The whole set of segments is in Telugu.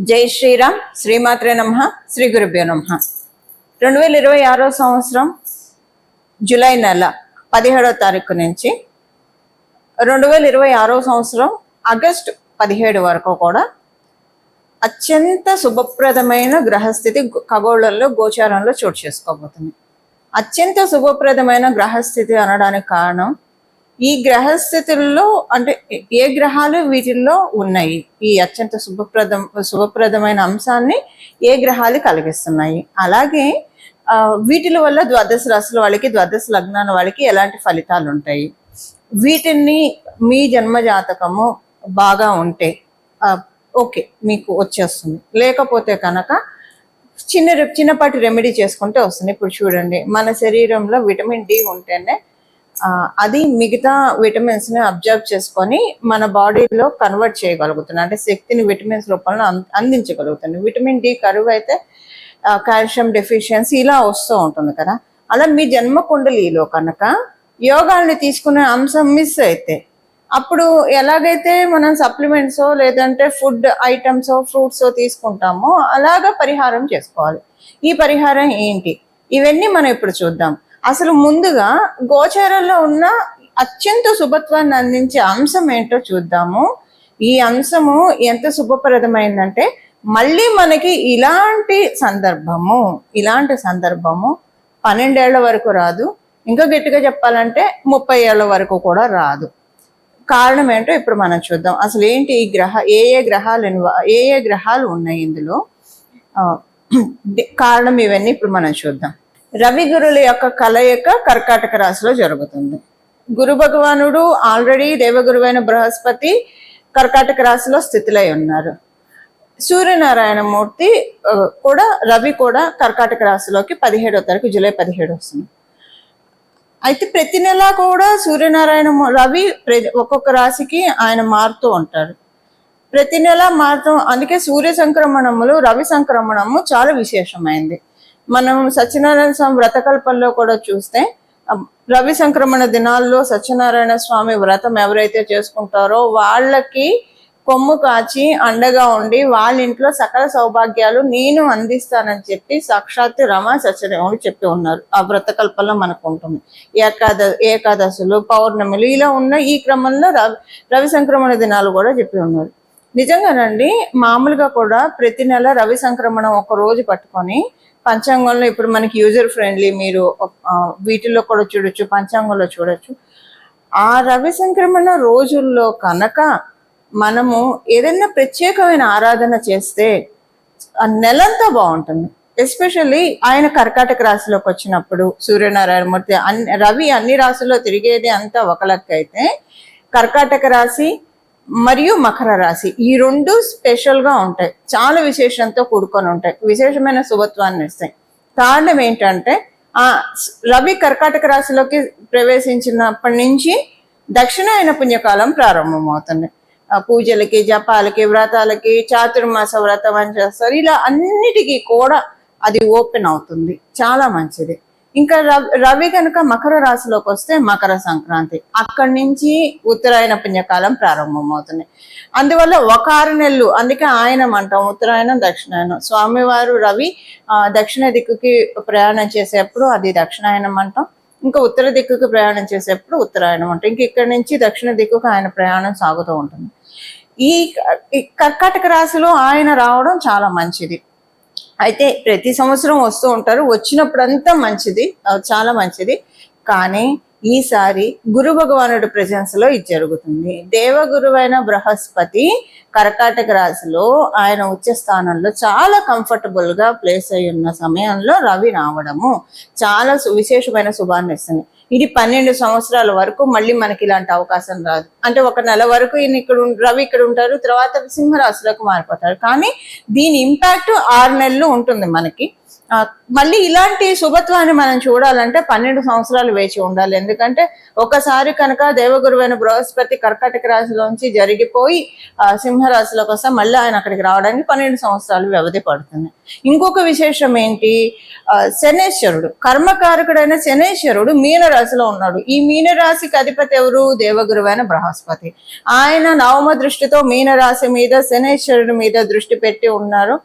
జై శ్రీరామ్. శ్రీమాత్రే నమః. శ్రీ గురుభ్యో నమః. 2026 సంవత్సరం జూలై నెల 17వ తారీఖు నుంచి 2026 సంవత్సరం ఆగస్టు 17 వరకు కూడా అత్యంత శుభప్రదమైన గ్రహస్థితి ఖగోళంలో గోచారంలో చోటు చేసుకోబోతుంది. అత్యంత శుభప్రదమైన గ్రహస్థితి అనడానికి కారణం ఈ గ్రహస్థితుల్లో అంటే ఏ గ్రహాలు వీటిల్లో ఉన్నాయి, ఈ అత్యంత శుభప్రదమైన అంశాన్ని ఏ గ్రహాలు కలిగిస్తున్నాయి, అలాగే వీటిల వల్ల ద్వాదశ రాశుల వాళ్ళకి ద్వాదశ లగ్నాల వాళ్ళకి ఎలాంటి ఫలితాలు ఉంటాయి, వీటిని మీ జన్మ జాతకము బాగా ఉంటే ఓకే మీకు వచ్చేస్తుంది, లేకపోతే కనుక చిన్నపాటి రెమెడీ చేసుకుంటే వస్తుంది. ఇప్పుడు చూడండి, మన శరీరంలో విటమిన్ డి ఉంటేనే అది మిగతా విటమిన్స్ ని అబ్జర్వ్ చేసుకొని మన బాడీలో కన్వర్ట్ చేయగలుగుతుంది, అంటే శక్తిని విటమిన్స్ రూపంలో అందించగలుగుతుంది. విటమిన్ డి కరువు అయితే కాల్షియం డెఫిషియన్సీ ఇలా వస్తూ ఉంటుంది కదా. అలా మీ జన్మ కుండలిలో కనుక యోగాల్ని తీసుకునే అంశం మిస్ అయితే అప్పుడు ఎలాగైతే మనం సప్లిమెంట్సో లేదంటే ఫుడ్ ఐటమ్సో ఫ్రూట్సో తీసుకుంటామో అలాగా పరిహారం చేసుకోవాలి. ఈ పరిహారం ఏంటి, ఇవన్నీ మనం ఇప్పుడు చూద్దాం. అసలు ముందుగా గోచారంలో ఉన్న అత్యంత శుభత్వాన్ని అందించే అంశం ఏంటో చూద్దాము. ఈ అంశము ఎంత శుభప్రదమైందంటే మళ్ళీ మనకి ఇలాంటి సందర్భము 12 ఏళ్ల వరకు రాదు, ఇంకా గట్టిగా చెప్పాలంటే 30 ఏళ్ల వరకు కూడా రాదు. కారణం ఏంటో ఇప్పుడు మనం చూద్దాం. అసలు ఏంటి ఈ ఏ ఏ గ్రహాలు ఉన్నాయి ఇందులో, కారణం ఇవన్నీ ఇప్పుడు మనం చూద్దాం. రవి గురుల యొక్క కలయిక కర్కాటక రాశిలో జరుగుతుంది. గురు భగవానుడు ఆల్రెడీ దేవగురువైన బృహస్పతి కర్కాటక రాశిలో స్థితిలై ఉన్నారు. సూర్యనారాయణమూర్తి కూడా రవి కూడా కర్కాటక రాశిలోకి 17వ తారీఖు జూలై 17 వస్తుంది. అయితే ప్రతి నెల కూడా రవి ఒక్కొక్క రాశికి ఆయన మారుతూ ఉంటారు, ప్రతి నెల మారుతూ. అందుకే సూర్య సంక్రమణములు రవి సంక్రమణము చాలా విశేషమైంది. మనం సత్యనారాయణ స్వామి వ్రతకల్పంలో కూడా చూస్తే రవి సంక్రమణ దినాల్లో సత్యనారాయణ స్వామి వ్రతం ఎవరైతే చేసుకుంటారో వాళ్ళకి కొమ్ము కాచి అండగా ఉండి వాళ్ళ ఇంట్లో సకల సౌభాగ్యాలు నేను అందిస్తానని చెప్పి సాక్షాత్ రమ సత్యదేవుడు చెప్పి ఉన్నారు. ఆ వ్రతకల్పంలో మనకు ఉంటుంది. ఏకాదశులు పౌర్ణమిలు ఇలా ఉన్న ఈ క్రమంలో రవి సంక్రమణ దినాలు కూడా చెప్పి ఉన్నారు. నిజంగానండి, మామూలుగా కూడా ప్రతి నెల రవి సంక్రమణం ఒక రోజు పట్టుకొని పంచాంగంలో ఇప్పుడు మనకి యూజర్ ఫ్రెండ్లీ, మీరు వీటిల్లో కూడా చూడొచ్చు, పంచాంగంలో చూడొచ్చు. ఆ రవి సంక్రమణ రోజుల్లో కనుక మనము ఏదైనా ప్రత్యేకమైన ఆరాధన చేస్తే ఆ నెలంతా బాగుంటుంది. ఎస్పెషల్లీ ఆయన కర్కాటక రాశిలోకి వచ్చినప్పుడు సూర్యనారాయణమూర్తి రవి అన్ని రాశుల్లో తిరిగేది అంతా ఒక లెక్క అయితే కర్కాటక రాశి మరియు మకర రాశి ఈ రెండు స్పెషల్గా ఉంటాయి, చాలా విశేషంతో కూడుకొని ఉంటాయి, విశేషమైన శుభత్వాన్ని ఇస్తాయి. కారణం ఏంటంటే రవి కర్కాటక రాశిలోకి ప్రవేశించినప్పటి నుంచి దక్షిణాయన పుణ్యకాలం ప్రారంభమవుతుంది. పూజలకి, జపాలకి, వ్రతాలకి, చాతుర్మాస వ్రతం అని చేస్తారు. ఇలా అన్నిటికీ కూడా అది ఓపెన్ అవుతుంది, చాలా మంచిది. ఇంకా రవి కనుక మకర రాశిలోకి వస్తే మకర సంక్రాంతి, అక్కడి నుంచి ఉత్తరాయణ పుణ్యకాలం ప్రారంభమవుతుంది. అందువల్ల ఒక 6 నెలలు, అందుకే ఆయనం అంటాం, ఉత్తరాయణం దక్షిణాయనం. స్వామివారు రవి దక్షిణ దిక్కుకి ప్రయాణం చేసేప్పుడు అది దక్షిణాయనం అంటాం, ఇంకా ఉత్తర దిక్కుకి ప్రయాణం చేసేప్పుడు ఉత్తరాయణం అంటాం. ఇంక ఇక్కడి నుంచి దక్షిణ దిక్కుకు ఆయన ప్రయాణం సాగుతూ ఉంటుంది. ఈ కర్కాటక రాశిలో ఆయన రావడం చాలా మంచిది. అయితే ప్రతి సంవత్సరం వస్తూ ఉంటారు, వచ్చినప్పుడంతా మంచిది, చాలా మంచిది. కానీ ఈసారి గురు భగవానుడి ప్రెజెన్స్ లో ఇది జరుగుతుంది. దేవగురువైన బృహస్పతి కర్కాటక రాశిలో ఆయన ఉచ్చ స్థానంలో చాలా కంఫర్టబుల్ గా ప్లేస్ అయి ఉన్న సమయంలో రవి రావడము చాలా విశేషమైన శుభాన్ని ఇస్తుంది. ఇది 12 సంవత్సరాల వరకు మళ్ళీ మనకి ఇలాంటి అవకాశం రాదు. అంటే ఒక నెల వరకు రవి ఇక్కడ ఉంటారు, తర్వాత సింహరాశిలోకి మారిపోతారు. కానీ దీని ఇంపాక్ట్ 6 నెలలు ఉంటుంది మనకి. మళ్ళీ ఇలాంటి శుభత్వాన్ని మనం చూడాలంటే 12 సంవత్సరాలు వేచి ఉండాలి. ఎందుకంటే ఒకసారి కనుక దేవగురువైన బృహస్పతి కర్కాటక రాశిలోంచి జరిగిపోయి సింహరాశిలోకి వస్తే మళ్ళీ ఆయన అక్కడికి రావడానికి 12 సంవత్సరాలు వ్యవధి పడుతుంది. ఇంకొక విశేషం ఏంటి, శనేశ్వరుడు కర్మకారకుడైన శనేశ్వరుడు మీనరాశిలో ఉన్నాడు. ఈ మీనరాశికి అధిపతి ఎవరు, దేవగురువైన బృహస్పతి. ఆయన నవమ దృష్టితో మీనరాశి మీద శనేశ్వరుడి మీద దృష్టి పెట్టి ఉన్నారు.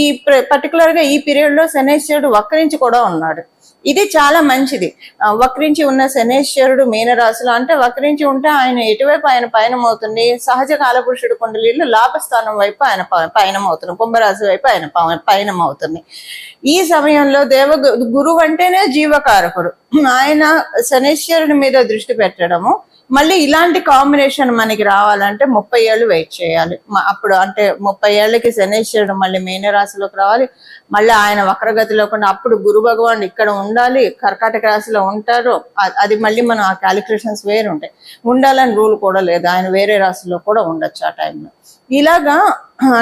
ఈ పర్టికులర్ గా ఈ పీరియడ్ లో శనేశ్వరుడు వక్రించి కూడా ఉన్నాడు. ఇది చాలా మంచిది. వక్రించి ఉన్న శనేశ్వరుడు మీనరాశిలో, అంటే వక్రించి ఉంటే ఆయన ఎటువైపు ఆయన పయనం అవుతుంది, సహజ కాలపురుషుడు కుండలీలు లాభస్థానం వైపు ఆయన పయనం అవుతుంది, కుంభరాశి వైపు ఆయన పయనం అవుతుంది. ఈ సమయంలో గురువు అంటేనే జీవకారకుడు, ఆయన శనేశ్వరుడి మీద దృష్టి పెట్టడము. మళ్ళీ ఇలాంటి కాంబినేషన్ మనకి రావాలంటే 30 ఏళ్ళు వెయిట్ చేయాలి. అప్పుడు అంటే 30 ఏళ్ళకి శనేశ్వరుడు మళ్ళీ మీనరాశిలోకి రావాలి, మళ్ళీ ఆయన వక్రగతిలో కూడా అప్పుడు గురు భగవాన్ ఇక్కడ ఉండాలి, కర్కాటక రాశిలో ఉంటారు. అది మళ్ళీ మనం ఆ క్యాలిక్యులేషన్స్ వేరు ఉంటాయి, ఉండాలని రూల్ కూడా లేదు, ఆయన వేరే రాశిలో కూడా ఉండొచ్చు ఆ టైంలో. ఇలాగా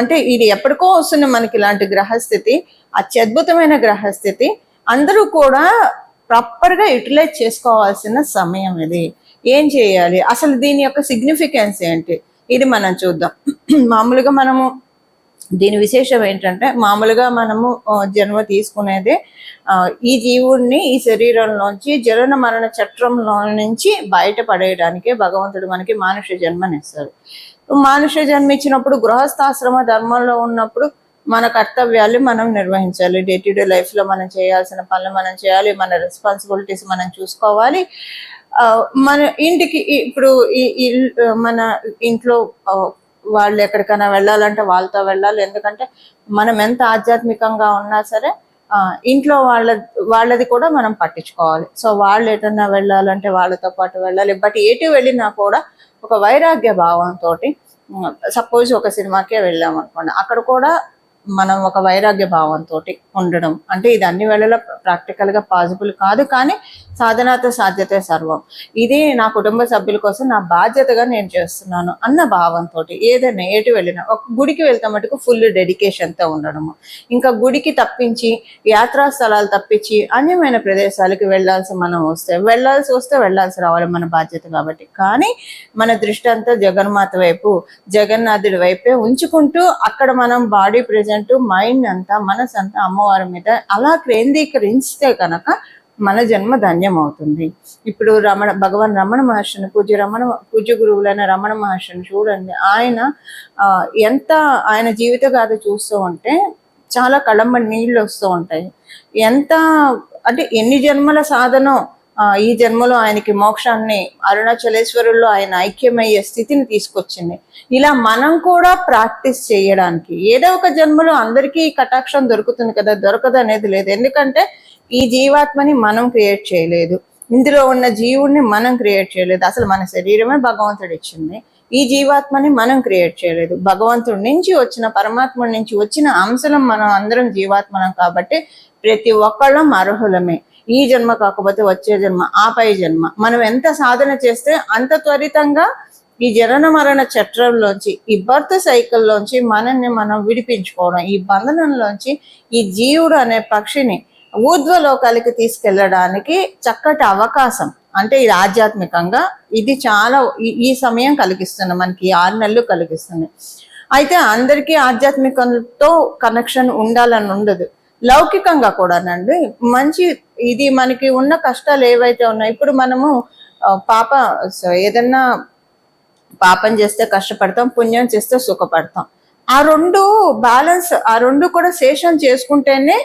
అంటే ఇది ఎప్పటికో వస్తుంది మనకి ఇలాంటి గ్రహస్థితి, అత్యద్భుతమైన గ్రహస్థితి. అందరూ కూడా ప్రాపర్గా యూటిలైజ్ చేసుకోవాల్సిన సమయం ఇది. ఏం చేయాలి, అసలు దీని యొక్క సిగ్నిఫికెన్స్ ఏంటి, ఇది మనం చూద్దాం. మామూలుగా మనము దీని విశేషం ఏంటంటే, మామూలుగా మనము జన్మ తీసుకునేదే ఈ జీవుడిని ఈ శరీరంలోంచి జనన మరణ చట్రంలో నుంచి బయటపడేయడానికే భగవంతుడు మనకి మానుష జన్మనిస్తారు. మానుష జన్మ ఇచ్చినప్పుడు గృహస్థాశ్రమ ధర్మంలో ఉన్నప్పుడు మన కర్తవ్యాలు మనం నిర్వహించాలి. డే టు డే లైఫ్ లో మనం చేయాల్సిన పనులు మనం చేయాలి, మన రెస్పాన్సిబిలిటీస్ మనం చూసుకోవాలి. మన ఇంటికి ఇప్పుడు మన ఇంట్లో వాళ్ళు ఎక్కడికైనా వెళ్ళాలంటే వాళ్ళతో వెళ్ళాలి. ఎందుకంటే మనం ఎంత ఆధ్యాత్మికంగా ఉన్నా సరే ఇంట్లో వాళ్ళది కూడా మనం పట్టించుకోవాలి. సో వాళ్ళు ఎటన్నా వెళ్ళాలంటే వాళ్ళతో పాటు వెళ్ళాలి. బట్ ఎటు వెళ్ళినా కూడా ఒక వైరాగ్య భావంతో, సపోజ్ ఒక సినిమాకే వెళ్ళాం అనుకోండి, అక్కడ కూడా మనం ఒక వైరాగ్య భావంతో ఉండడం. అంటే ఇది అన్ని వేళలా ప్రాక్టికల్ గా పాసిబుల్ కాదు, కానీ సాధనాతో సాధ్యతే సర్వం. ఇది నా కుటుంబ సభ్యుల కోసం నా బాధ్యతగా నేను చేస్తున్నాను అన్న భావంతో ఏదైనా ఎటు వెళ్ళినా, ఒక గుడికి వెళ్తే మటుకు ఫుల్ డెడికేషన్తో ఉండడము. ఇంకా గుడికి తప్పించి యాత్రా స్థలాలు తప్పించి అన్యమైన ప్రదేశాలకి వెళ్ళాల్సి వస్తే వెళ్ళాల్సి రావాలి, మన బాధ్యత కాబట్టి. కానీ మన దృష్టి అంతా జగన్మాత వైపు, జగన్నాథుడి వైపే ఉంచుకుంటూ అక్కడ మనం బాడీ ప్రెజెంట్, మైండ్ అంతా, మనసు అంతా అమ్మవారి మీద అలా కేంద్రీకరిస్తే కనుక మన జన్మ ధన్యం అవుతుంది. ఇప్పుడు భగవాన్ రమణ మహర్షిని, పూజ్య గురువులైన రమణ మహర్షిని చూడండి. ఆయన జీవిత గాథ చూస్తూ ఉంటే చాలా కళ్ళంబడి నీళ్ళు వస్తూ ఉంటాయి. అంటే ఎన్ని జన్మల సాధనో ఈ జన్మలో ఆయనకి మోక్షాన్ని, అరుణాచలేశ్వరుల్లో ఆయన ఐక్యమయ్యే స్థితిని తీసుకొచ్చింది. ఇలా మనం కూడా ప్రాక్టీస్ చేయడానికి ఏదో ఒక జన్మలో అందరికీ కటాక్షం దొరుకుతుంది కదా, దొరకదు అనేది లేదు. ఎందుకంటే ఈ జీవాత్మని మనం క్రియేట్ చేయలేదు, ఇందులో ఉన్న జీవుడిని మనం క్రియేట్ చేయలేదు. అసలు మన శరీరమే భగవంతుడు ఇచ్చింది, ఈ జీవాత్మని మనం క్రియేట్ చేయలేదు. భగవంతుడి నుంచి వచ్చిన, పరమాత్ముడి నుంచి వచ్చిన అంశలం మనం అందరం జీవాత్మనం. కాబట్టి ప్రతి ఒక్కళ్ళం అర్హులమే. ఈ జన్మ కాకపోతే వచ్చే జన్మ, ఆపై జన్మ. మనం ఎంత సాధన చేస్తే అంత త్వరితంగా ఈ జనన మరణ చట్రంలోంచి, ఈ బర్త్ సైకిల్లోంచి మనల్ని మనం విడిపించుకోవడం, ఈ బంధనంలోంచి ఈ జీవుడు అనే పక్షిని ఊర్ధ్వలోకాలకి తీసుకెళ్ళడానికి చక్కటి అవకాశం. అంటే ఇది ఆధ్యాత్మికంగా ఇది చాలా ఈ సమయం కలిగిస్తుంది మనకి, 6 నెలలు కలిగిస్తుంది. అయితే అందరికీ ఆధ్యాత్మికంతో కనెక్షన్ ఉండాలని ఉండదు, లౌకికంగా కూడానండి. మంచి ఇది మనకి ఉన్న కష్టాలు ఏవైతే ఉన్నాయో, ఇప్పుడు మనము ఏదన్నా పాపం చేస్తే కష్టపడతాం, పుణ్యం చేస్తే సుఖపడతాం. ఆ రెండు బ్యాలెన్స్, ఆ రెండు కూడా శేషం చేసుకుంటేనే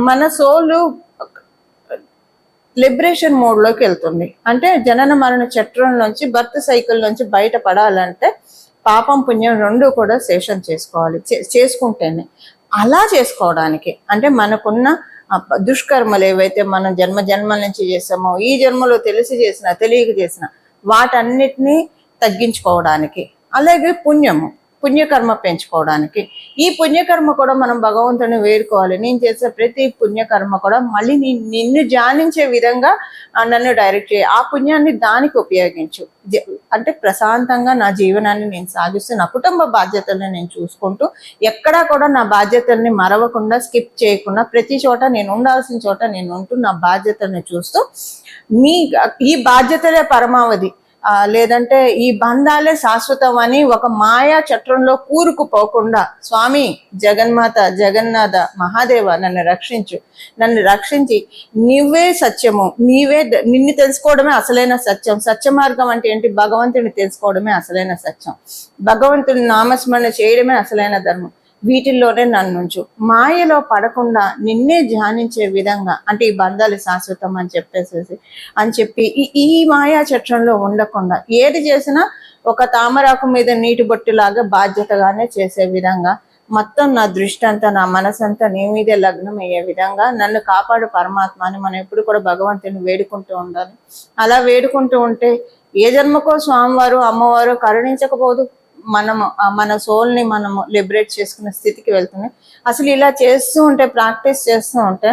మన సోలు లిబరేషన్ మోడ్లోకి వెళ్తుంది. అంటే జనన మరణ చట్రంలోంచి, బర్త్ సైకిల్ నుంచి బయటపడాలంటే పాపం పుణ్యం రెండు కూడా శేషం చేసుకోవాలి, చేసుకుంటేనే. అలా చేసుకోవడానికి అంటే మనకున్న దుష్కర్మలు ఏవైతే మనం జన్మల నుంచి చేసామో, ఈ జన్మలో తెలిసి చేసిన, తెలియక చేసిన వాటన్నిటినీ తగ్గించుకోవడానికి. అలాగే పుణ్యము, పుణ్యకర్మ పెంచుకోవడానికి. ఈ పుణ్యకర్మ కూడా మనం భగవంతుని వేడుకోవాలి. నేను చేసే ప్రతి పుణ్యకర్మ కూడా మళ్ళీ నిన్ను ధ్యానించే విధంగా నన్ను డైరెక్ట్ చేయి, ఆ పుణ్యాన్ని దానికి ఉపయోగించు. అంటే ప్రశాంతంగా నా జీవనాన్ని నేను సాగిస్తూ నా కుటుంబ బాధ్యతల్ని నేను చూసుకుంటూ ఎక్కడా కూడా నా బాధ్యతల్ని మరవకుండా స్కిప్ చేయకుండా ప్రతి చోట నేను ఉండాల్సిన చోట నేను ఉంటూ నా బాధ్యతల్ని చూస్తూ ఈ బాధ్యతలే పరమావధి, లేదంటే ఈ బంధాలే శాశ్వతం అని ఒక మాయా చట్రంలో కూరుకుపోకుండా స్వామి జగన్మాత జగన్నాథ మహాదేవ నన్ను రక్షించి నువ్వే సత్యము, నిన్ను తెలుసుకోవడమే అసలైన సత్యం. సత్య మార్గం అంటే ఏంటి? భగవంతుని తెలుసుకోవడమే అసలైన సత్యం, భగవంతుని నామస్మరణ చేయడమే అసలైన ధర్మం. వీటిల్లోనే నన్నుంచు, మాయలో పడకుండా నిన్నే ధ్యానించే విధంగా, అంటే ఈ బంధాలు శాశ్వతం అని చెప్పి ఈ మాయా చట్రంలో ఉండకుండా ఏది చేసినా ఒక తామరాకు మీద నీటి బొట్టులాగా బాధ్యతగానే చేసే విధంగా, మొత్తం నా దృష్టి అంతా నా మనసంతా నీ మీదే లగ్నం అయ్యే విధంగా నన్ను కాపాడు పరమాత్మ అని మనం ఎప్పుడు కూడా భగవంతుని వేడుకుంటూ ఉండాలి. అలా వేడుకుంటూ ఉంటే ఏ జన్మకో స్వామివారు అమ్మవారు కరుణించకపోదు, మన సోల్ని మనము లిబరేట్ చేసుకునే స్థితికి వెళ్తుంది. అసలు ఇలా చేస్తూ ఉంటే, ప్రాక్టీస్ చేస్తూ ఉంటే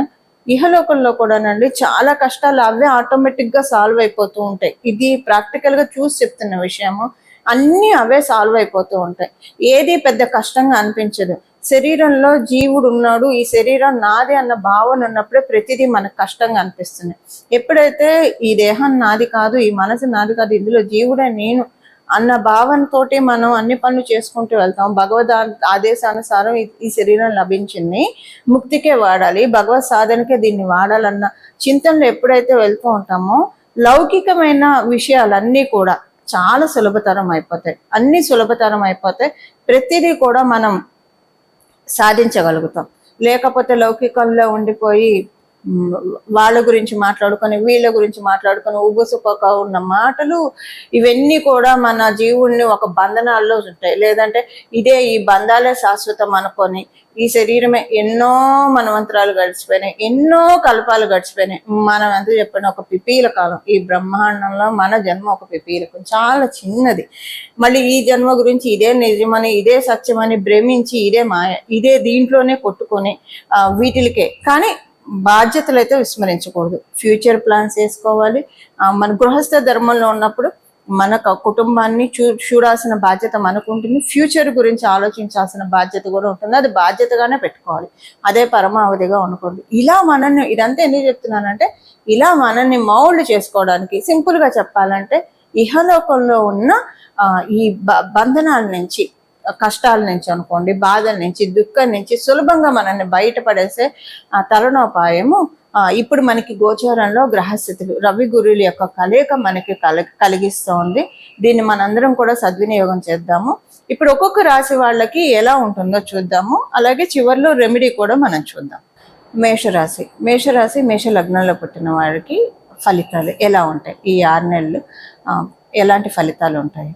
ఇహలోకంలో కూడానండి చాలా కష్టాలు అవే ఆటోమేటిక్గా సాల్వ్ అయిపోతూ ఉంటాయి. ఇది ప్రాక్టికల్గా చూసి చెప్తున్న విషయము. అన్నీ అవే సాల్వ్ అయిపోతూ ఉంటాయి, ఏది పెద్ద కష్టంగా అనిపించదు. శరీరంలో జీవుడు ఉన్నాడు, ఈ శరీరం నాది అన్న భావన ఉన్నప్పుడే ప్రతిదీ మనకు కష్టంగా అనిపిస్తుంది. ఎప్పుడైతే ఈ దేహం నాది కాదు, ఈ మనసు నాది కాదు, ఇందులో జీవుడే నేను అన్న భావనతోటి మనం అన్ని పనులు చేసుకుంటూ వెళ్తాం. భగవద్ ఆదేశానుసారం ఈ శరీరం లభించింది, ముక్తికే వాడాలి, భగవత్ సాధనకే దీన్ని వాడాలన్న చింతనలో ఎప్పుడైతే వెళ్తూ ఉంటామో లౌకికమైన విషయాలన్నీ కూడా చాలా సులభతరం అయిపోతాయి. ప్రతిదీ కూడా మనం సాధించగలుగుతాం. లేకపోతే లౌకికంలో ఉండిపోయి వాళ్ళ గురించి మాట్లాడుకొని వీళ్ళ గురించి మాట్లాడుకొని ఉబ్బుసుపక ఉన్న మాటలు ఇవన్నీ కూడా మన జీవుల్ని ఒక బంధనాల్లో ఉంటాయి. లేదంటే ఈ బంధాలే శాశ్వతం అనుకొని ఈ శరీరమే ఎన్నో మనవంతరాలు గడిచిపోయినాయి, ఎన్నో కల్పాలు గడిచిపోయినాయి. మనం ఎంత చెప్పిన ఒక పిపీల కాలం, ఈ బ్రహ్మాండంలో మన జన్మ ఒక పిపీలకం, చాలా చిన్నది. మళ్ళీ ఈ జన్మ గురించి ఇదే నిజమని ఇదే సత్యమని భ్రమించి ఇదే మాయ, ఇదే దీంట్లోనే కొట్టుకొని వీటికే. కానీ బాధ్యతలు అయితే విస్మరించకూడదు. ఫ్యూచర్ ప్లాన్స్ వేసుకోవాలి. మన గృహస్థ ధర్మంలో ఉన్నప్పుడు మన కుటుంబాన్ని చూడాల్సిన బాధ్యత మనకు ఉంటుంది, ఫ్యూచర్ గురించి ఆలోచించాల్సిన బాధ్యత కూడా ఉంటుంది. అది బాధ్యతగానే పెట్టుకోవాలి, అదే పరమావధిగా ఉండకూడదు. ఇలా మనల్ని, ఇదంతా ఎందుకు చెప్తున్నానంటే ఇలా మనల్ని మౌల్డ్ చేసుకోవడానికి, సింపుల్గా చెప్పాలంటే ఇహలోకంలో ఉన్న ఈ బంధనాల నుంచి, కష్టాల నుంచి అనుకోండి, బాధల నుంచి, దుఃఖం నుంచి సులభంగా మనల్ని బయటపడేసే తరుణోపాయము ఇప్పుడు మనకి గోచారంలో గ్రహస్థితులు, రవి గురువుల యొక్క కలయిక మనకి కలిగిస్తోంది. దీన్ని మనందరం కూడా సద్వినియోగం చేద్దాము. ఇప్పుడు ఒక్కొక్క రాశి వాళ్ళకి ఎలా ఉంటుందో చూద్దాము, అలాగే చివరిలో రెమెడీ కూడా మనం చూద్దాం. మేషరాశి మేష లగ్నంలో పుట్టిన వారికి ఫలితాలు ఎలా ఉంటాయి? ఈ 6 నెలలు ఎలాంటి ఫలితాలు ఉంటాయి?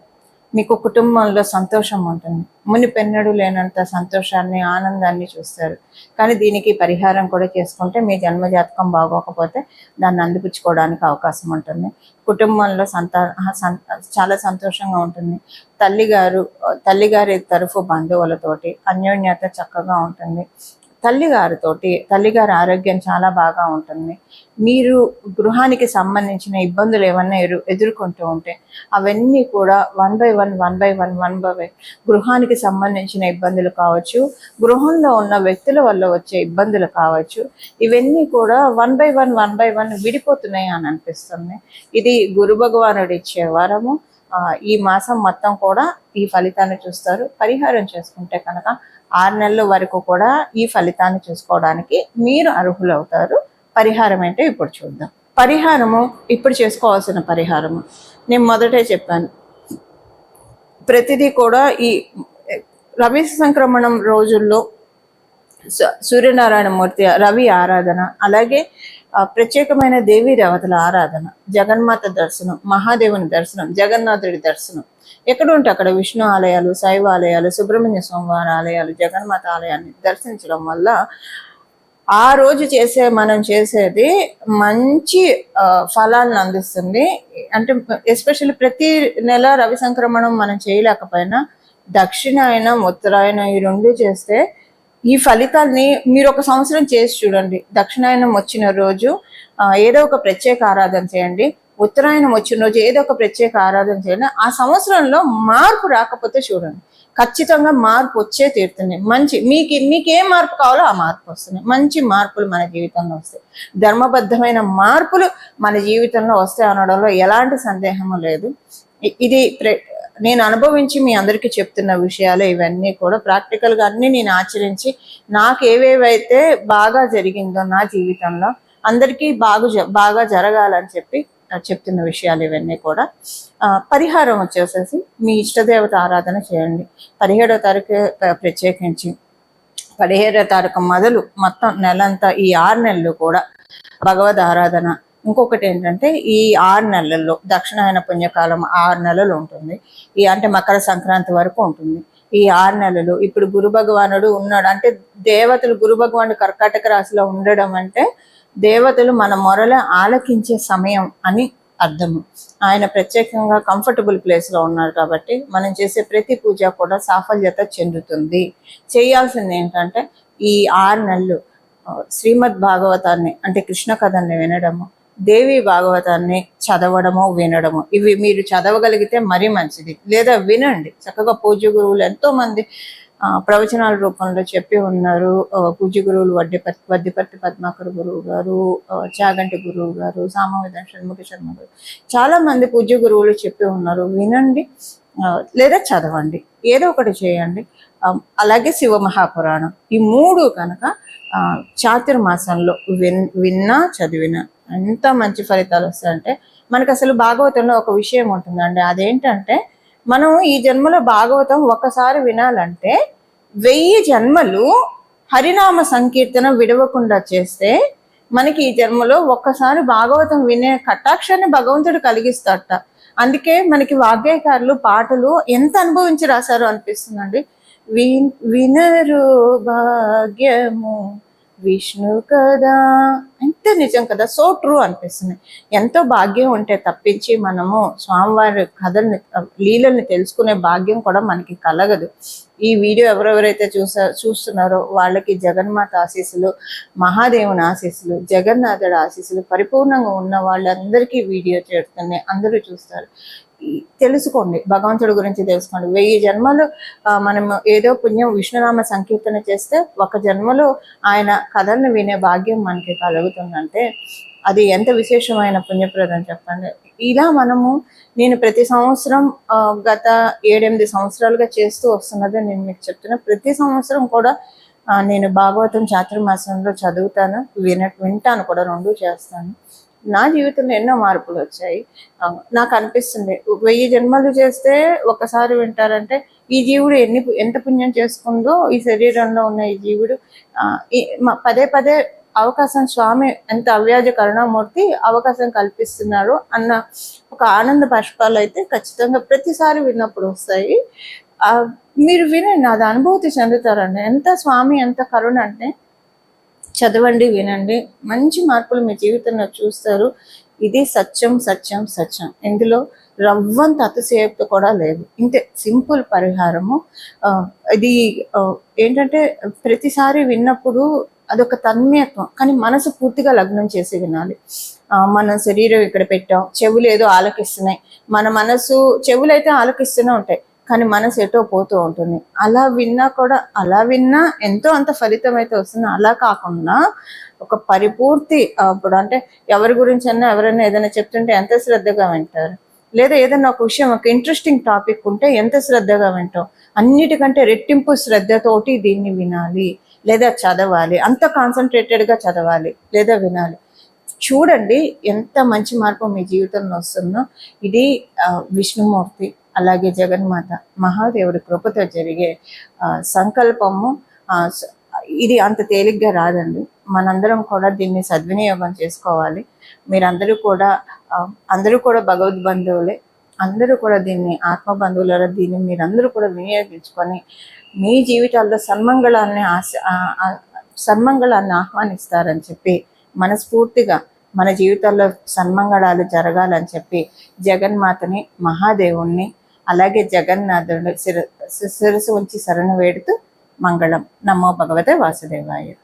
మీకు కుటుంబంలో సంతోషం ఉంటుంది, మునిపెన్నడూ లేనంత సంతోషాన్ని ఆనందాన్ని చూస్తారు. కానీ దీనికి పరిహారం కూడా చేసుకుంటే మీ జన్మజాతకం బాగోకపోతే దాన్ని అందిపుచ్చుకోవడానికి అవకాశం ఉంటుంది. కుటుంబంలో చాలా సంతోషంగా ఉంటుంది. తల్లిగారి తరఫు బంధువులతోటి అన్యోన్యత చక్కగా ఉంటుంది. తల్లిగారి ఆరోగ్యం చాలా బాగా ఉంటుంది. మీరు గృహానికి సంబంధించిన ఇబ్బందులు ఏమన్నా ఎదుర్కొంటూ ఉంటే అవన్నీ కూడా వన్ బై వన్ గృహానికి సంబంధించిన ఇబ్బందులు కావచ్చు, గృహంలో ఉన్న వ్యక్తుల వల్ల వచ్చే ఇబ్బందులు కావచ్చు, ఇవన్నీ కూడా వన్ బై వన్ విడిపోతున్నాయి అని అనిపిస్తుంది. ఇది గురు భగవానుడు ఇచ్చే వరము. ఈ మాసం మొత్తం కూడా ఈ ఫలితాన్ని చూస్తారు. పరిహారం చేసుకుంటే కనుక 6 నెలల వరకు కూడా ఈ ఫలితాన్ని చూసుకోవడానికి మీరు అర్హులవుతారు. పరిహారం అంటే ఇప్పుడు చూద్దాం. ఇప్పుడు చేసుకోవాల్సిన పరిహారము నేను మొదటే చెప్పాను. ప్రతిదీ కూడా ఈ రవి సంక్రమణం రోజుల్లో సూర్యనారాయణమూర్తి రవి ఆరాధన, అలాగే ప్రత్యేకమైన దేవీ దేవతల ఆరాధన, జగన్మాత దర్శనం, మహాదేవుని దర్శనం, జగన్నాథుడి దర్శనం, ఎక్కడ ఉంటే అక్కడ విష్ణు ఆలయాలు, శైవ ఆలయాలు, సుబ్రహ్మణ్య స్వామివారి ఆలయాలు, జగన్మాత ఆలయాన్ని దర్శించడం వల్ల ఆ రోజు మనం చేసేది మంచి ఫలాలను అందిస్తుంది. అంటే ఎస్పెషల్లీ ప్రతి నెల రవి సంక్రమణం మనం చేయలేకపోయినా దక్షిణాయనం ఉత్తరాయణం ఈ రెండు చేస్తే ఈ ఫలితాల్ని మీరు ఒక సంవత్సరం చేసి చూడండి. దక్షిణాయనం వచ్చిన రోజు ఏదో ఒక ప్రత్యేక ఆరాధన చేయండి, ఉత్తరాయణం వచ్చిన రోజు ఏదో ఒక ప్రత్యేక ఆరాధన చేయండి. ఆ సంవత్సరంలో మార్పు రాకపోతే చూడండి, ఖచ్చితంగా మార్పు వచ్చే తీరుతుంది. మీకేం మార్పు కావాలో ఆ మార్పు వస్తుంది. మంచి మార్పులు మన జీవితంలో వస్తాయి. ధర్మబద్ధమైన మార్పులు మన జీవితంలో వస్తాయి అనడంలో ఎలాంటి సందేహము లేదు. ఇది నేను అనుభవించి మీ అందరికీ చెప్తున్న విషయాలు ఇవన్నీ కూడా ప్రాక్టికల్గా అన్ని నేను ఆచరించి నాకు ఏవేవైతే బాగా జరిగిందో నా జీవితంలో అందరికీ బాగా జరగాలని చెప్తున్న విషయాలు ఇవన్నీ కూడా. పరిహారం వచ్చేసేసి మీ ఇష్టదేవత ఆరాధన చేయండి. 17వ తారీఖు ప్రత్యేకించి 17వ తారీఖు మొదలు మొత్తం నెలంతా ఈ 6 నెలలు కూడా భగవద్ ఆరాధన. ఇంకొకటి ఏంటంటే ఈ 6 నెలల్లో దక్షిణాయన పుణ్యకాలం 6 నెలలు ఉంటుంది. అంటే మకర సంక్రాంతి వరకు ఉంటుంది. ఈ 6 నెలలు ఇప్పుడు గురు భగవానుడు ఉన్నాడు అంటే దేవతలు, గురు భగవానుడు కర్కాటక రాశిలో ఉండడం అంటే దేవతలు మన మొరల ఆలకించే సమయం అని అర్థము. ఆయన ప్రత్యేకంగా కంఫర్టబుల్ ప్లేస్లో ఉన్నారు కాబట్టి మనం చేసే ప్రతి పూజ కూడా సాఫల్యత చెందుతుంది. చేయాల్సింది ఏంటంటే ఈ 6 నెలలు శ్రీమద్ భాగవతాన్ని అంటే కృష్ణ కథల్ని వినడము, దేవి భాగవతాన్ని చదవడము వినడము. ఇవి మీరు చదవగలిగితే మరీ మంచిది. లేదా వినండి. చక్కగా పూజ్య గురువులు ఎంతో మంది ప్రవచనాల రూపంలో చెప్పి ఉన్నారు. పూజ్య గురువులు వడ్డిపర్తి పద్మాకర్ గురువు గారు, చాగంటి గురువు గారు, సామవేద షణ్ముఖ శర్మ గారు, చాలా మంది పూజ్య గురువులు చెప్పి ఉన్నారు. వినండి లేదా చదవండి, ఏదో ఒకటి చేయండి. అలాగే శివ మహాపురాణం, ఈ 3 కనుక చాతుర్మాసంలో విన్నా చదివినా ఎంత మంచి ఫలితాలు వస్తాయంటే మనకు అసలు భాగవతంలో ఒక విషయం ఉంటుందండి. అదేంటంటే మనం ఈ జన్మలో భాగవతం ఒక్కసారి వినాలంటే 1000 జన్మలు హరినామ సంకీర్తన విడవకుండా చేస్తే మనకి ఈ జన్మలో ఒక్కసారి భాగవతం వినే కటాక్షాన్ని భగవంతుడు కలిగిస్తాడట. అందుకే మనకి వాగ్గేయకారులు పాటలు ఎంత అనుభవించి రాశారు అనిపిస్తుందండి. వినరు భాగ్యము విష్ణు కదా, ఎంత నిజం కదా, సో ట్రూ అనిపిస్తుంది. ఎంతో భాగ్యం ఉంటే తప్పించి మనము స్వామివారి కథల్ని లీలల్ని తెలుసుకునే భాగ్యం కూడా మనకి కలగదు. ఈ వీడియో ఎవరెవరైతే చూస్తున్నారో వాళ్ళకి జగన్మాత ఆశీస్సులు, మహాదేవుని ఆశీస్సులు, జగన్నాథుడి ఆశీస్సులు పరిపూర్ణంగా ఉన్న వాళ్ళందరికీ వీడియో చేరుతుంది. అందరూ చూస్తారు. తెలుసుకోండి, భగవంతుడి గురించి తెలుసుకోండి. 1000 జన్మలు మనం ఏదో పుణ్యం విష్ణునామ సంకీర్తన చేస్తే ఒక జన్మలో ఆయన కథల్ని వినే భాగ్యం మనకి కలుగుతుందంటే అది ఎంత విశేషమైన పుణ్యప్రదం చెప్పండి. ఇలా నేను ప్రతి సంవత్సరం గత 7-8 సంవత్సరాలుగా చేస్తూ వస్తున్నది నేను మీకు చెప్తున్నా. ప్రతి సంవత్సరం కూడా నేను భాగవతం చాతుర్మాసంలో చదువుతాను, వింటాను కూడా, 2 చేస్తాను. నా జీవితంలో ఎన్నో మార్పులు వచ్చాయి. నాకు అనిపిస్తుంది 1000 జన్మలు చేస్తే ఒక్కసారి వింటారంటే ఈ జీవుడు ఎంత పుణ్యం చేసుకుందో, ఈ శరీరంలో ఉన్న ఈ జీవుడు పదే అవకాశం, స్వామి ఎంత అవ్యాజ కరుణామూర్తి అవకాశం కల్పిస్తున్నారు అన్న ఒక ఆనంద బాష్పాలు అయితే ఖచ్చితంగా ప్రతిసారి విన్నప్పుడు వస్తాయి. మీరు వినండి, అది అనుభూతి చెందుతారండి. ఎంత స్వామి ఎంత కరుణ అంటే చదవండి, వినండి, మంచి మార్పులు మీ జీవితంలో చూస్తారు. ఇది సత్యం సత్యం సత్యం. ఇందులో రవ్వంత అతిశయోక్తి కూడా లేదు. ఇంతే సింపుల్ పరిహారము. ఇది ఏంటంటే ప్రతిసారి విన్నప్పుడు అదొక తన్మయత్వం, కానీ మనసు పూర్తిగా లగ్నం చేసి వినాలి. మన శరీరం ఇక్కడ పెట్టాం, చెవులు ఏదో ఆలకిస్తున్నాయి, మన మనసు చెవులైతే ఆలకిస్తూనే ఉంటాయి కానీ మనసు ఎటో పోతూ ఉంటుంది. అలా విన్నా ఎంతో అంత ఫలితం అయితే వస్తుంది. అలా కాకుండా ఒక పరిపూర్తి, ఇప్పుడు అంటే ఎవరి గురించి ఎవరైనా ఏదైనా చెప్తుంటే ఎంత శ్రద్ధగా వింటారు, లేదా ఏదైనా ఒక విషయం, ఒక ఇంట్రెస్టింగ్ టాపిక్ ఉంటే ఎంత శ్రద్ధగా వింటాం. అన్నిటికంటే రెట్టింపు శ్రద్ధతోటి దీన్ని వినాలి లేదా చదవాలి, అంత కాన్సన్ట్రేటెడ్గా చదవాలి లేదా వినాలి. చూడండి ఎంత మంచి మార్పు మీ జీవితంలో వస్తుందో. ఇది విష్ణుమూర్తి అలాగే జగన్మాత మహాదేవుడి కృపతో జరిగే సంకల్పము. ఇది అంత తేలిగ్గా రాదండి. మనందరం కూడా దీన్ని సద్వినియోగం చేసుకోవాలి. మీరందరూ కూడా భగవద్ బంధువులే, అందరూ కూడా దీన్ని ఆత్మ బంధువుల దీన్ని మీరందరూ కూడా వినియోగించుకొని మీ జీవితాల్లో సన్మంగళాన్ని ఆహ్వానిస్తారని చెప్పి మనస్ఫూర్తిగా మన జీవితాల్లో సన్మంగళాలు జరగాలని చెప్పి జగన్మాతని, మహాదేవుణ్ణి, అలాగే జగన్నాథుడు శిరస్సు ఉంచి శరణు వేడుతూ మంగళం. నమో భగవతే వాసుదేవాయ.